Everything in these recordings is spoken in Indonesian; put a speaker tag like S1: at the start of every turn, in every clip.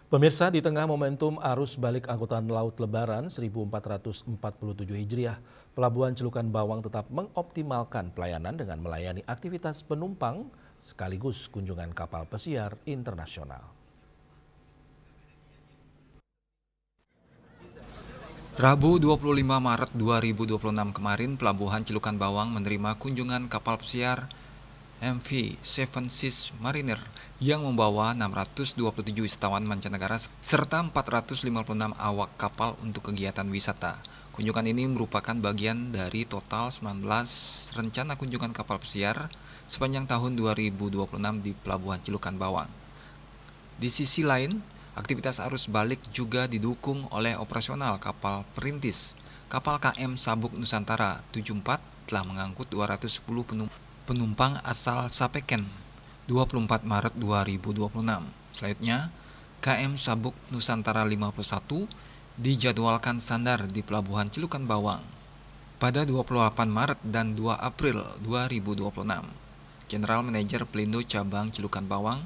S1: Pemirsa, di tengah momentum arus balik angkutan laut Lebaran 1447 Hijriah, Pelabuhan Celukan Bawang tetap mengoptimalkan pelayanan dengan melayani aktivitas penumpang sekaligus kunjungan kapal pesiar internasional.
S2: Rabu 25 Maret 2026 kemarin, Pelabuhan Celukan Bawang menerima kunjungan kapal pesiar MV Seven Seas Mariner yang membawa 627 wisatawan mancanegara serta 456 awak kapal untuk kegiatan wisata. Kunjungan ini merupakan bagian dari total 19 rencana kunjungan kapal pesiar sepanjang tahun 2026 di Pelabuhan Celukan Bawang. Di sisi lain, aktivitas arus balik juga didukung oleh operasional kapal perintis. Kapal KM Sabuk Nusantara 74 telah mengangkut 210 penumpang asal Sapeken 24 Maret 2026. Selanjutnya, KM Sabuk Nusantara 51 dijadwalkan sandar di Pelabuhan Celukan Bawang pada 28 Maret dan 2 April 2026. General Manager Pelindo Cabang Celukan Bawang,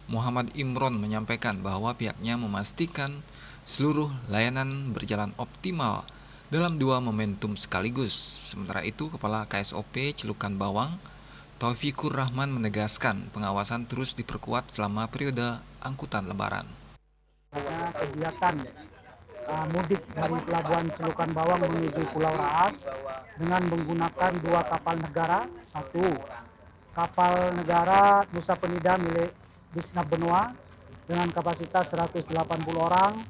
S2: Muhammad Imron menyampaikan bahwa pihaknya memastikan seluruh layanan berjalan optimal dalam dua momentum sekaligus. Sementara itu, Kepala KSOP Celukan Bawang, Taufikur Rahman menegaskan pengawasan terus diperkuat selama periode angkutan Lebaran.
S3: Kegiatan mudik dari Pelabuhan Celukan Bawang menuju Pulau Raas dengan menggunakan dua kapal negara, satu kapal negara Nusa Penida milik Disnab Benua dengan kapasitas 180 orang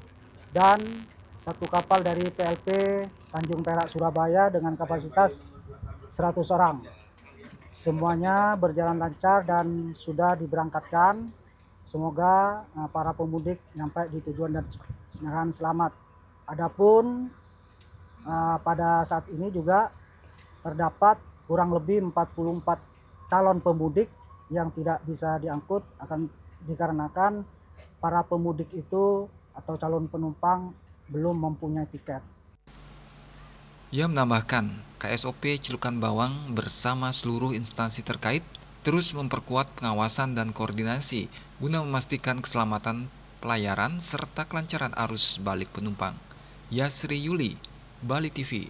S3: dan satu kapal dari PLP Tanjung Perak Surabaya dengan kapasitas 100 orang. Semuanya berjalan lancar dan sudah diberangkatkan. Semoga para pemudik sampai di tujuan dan selamat. Adapun pada saat ini juga terdapat kurang lebih 44 calon pemudik yang tidak bisa diangkut akan dikarenakan para pemudik itu atau calon penumpang belum mempunyai tiket.
S2: Ia menambahkan, KSOP Celukan Bawang bersama seluruh instansi terkait terus memperkuat pengawasan dan koordinasi guna memastikan keselamatan pelayaran serta kelancaran arus balik penumpang. Yasri Yuli, Bali TV.